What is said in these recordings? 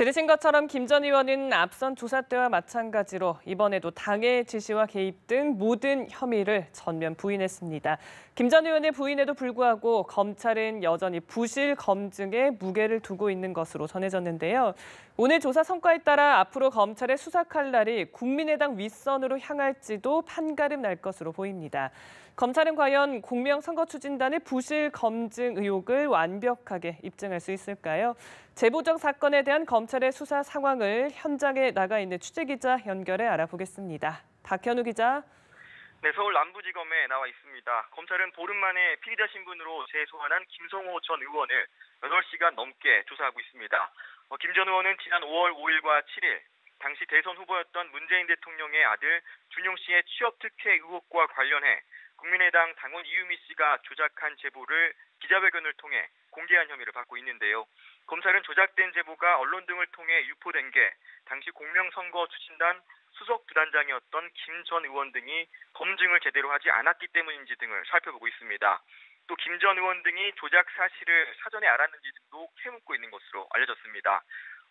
들으신 것처럼 김 전 의원은 앞선 조사 때와 마찬가지로 이번에도 당의 지시와 개입 등 모든 혐의를 전면 부인했습니다. 김 전 의원의 부인에도 불구하고 검찰은 여전히 부실 검증에 무게를 두고 있는 것으로 전해졌는데요. 오늘 조사 성과에 따라 앞으로 검찰의 수사 칼날이 국민의당 윗선으로 향할지도 판가름 날 것으로 보입니다. 검찰은 과연 공명선거추진단의 부실 검증 의혹을 완벽하게 입증할 수 있을까요? 제보적 사건에 대한 검찰의 수사 상황을 현장에 나가 있는 취재기자 연결해 알아보겠습니다. 박현우 기자. 네, 서울 남부지검에 나와 있습니다. 검찰은 보름 만에 피의자 신분으로 재소환한 김성호 전 의원을 8시간 넘게 조사하고 있습니다. 김 전 의원은 지난 5월 5일과 7일 당시 대선 후보였던 문재인 대통령의 아들 준용 씨의 취업 특혜 의혹과 관련해 국민의당 당원 이유미 씨가 조작한 제보를 기자회견을 통해 공개한 혐의를 받고 있는데요. 검찰은 조작된 제보가 언론 등을 통해 유포된 게 당시 공명선거 추진단 수석 부단장이었던 김 전 의원 등이 검증을 제대로 하지 않았기 때문인지 등을 살펴보고 있습니다. 또 김 전 의원 등이 조작 사실을 사전에 알았는지 등도 캐묻고 있는 것으로 알려졌습니다.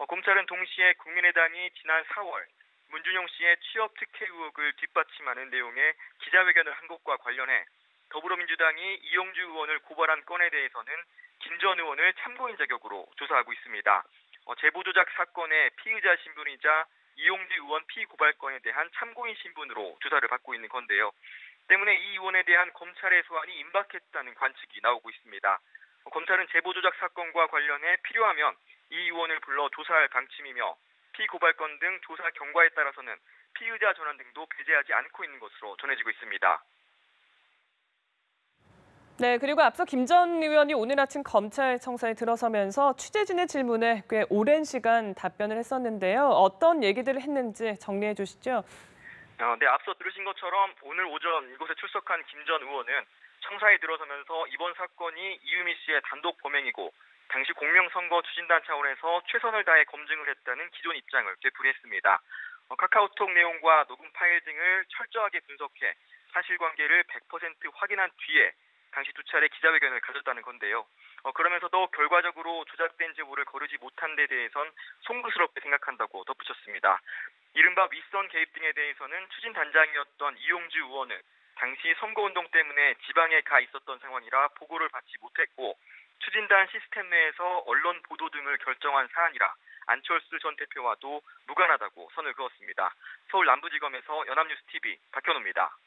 검찰은 동시에 국민의당이 지난 4월 문준용 씨의 취업 특혜 의혹을 뒷받침하는 내용의 기자회견을 한 것과 관련해 더불어민주당이 이용주 의원을 고발한 건에 대해서는 김 전 의원을 참고인 자격으로 조사하고 있습니다. 제보 조작 사건의 피의자 신분이자 이용주 의원 피고발 건에 대한 참고인 신분으로 조사를 받고 있는 건데요. 때문에 이 의원에 대한 검찰의 소환이 임박했다는 관측이 나오고 있습니다. 검찰은 제보 조작 사건과 관련해 필요하면 이 의원을 불러 조사할 방침이며 피고발건 등 조사 경과에 따라서는 피의자 전환 등도 배제하지 않고 있는 것으로 전해지고 있습니다. 네, 그리고 앞서 김 전 의원이 오늘 아침 검찰청사에 들어서면서 취재진의 질문에 꽤 오랜 시간 답변을 했었는데요. 어떤 얘기들을 했는지 정리해 주시죠. 네, 앞서 들으신 것처럼 오늘 오전 이곳에 출석한 김 전 의원은 청사에 들어서면서 이번 사건이 이유미 씨의 단독 범행이고 당시 공명선거 추진단 차원에서 최선을 다해 검증을 했다는 기존 입장을 되풀이했습니다. 카카오톡 내용과 녹음 파일 등을 철저하게 분석해 사실관계를 100% 확인한 뒤에 당시 두 차례 기자회견을 가졌다는 건데요. 그러면서도 결과적으로 조작된 제보를 거르지 못한 데 대해선 송구스럽게 생각한다고 덧붙였습니다. 이른바 윗선 개입 등에 대해서는 추진단장이었던 이용주 의원은 당시 선거운동 때문에 지방에 가 있었던 상황이라 보고를 받지 못했고 추진단 시스템 내에서 언론 보도 등을 결정한 사안이라 안철수 전 대표와도 무관하다고 선을 그었습니다. 서울 남부지검에서 연합뉴스TV 박현우입니다.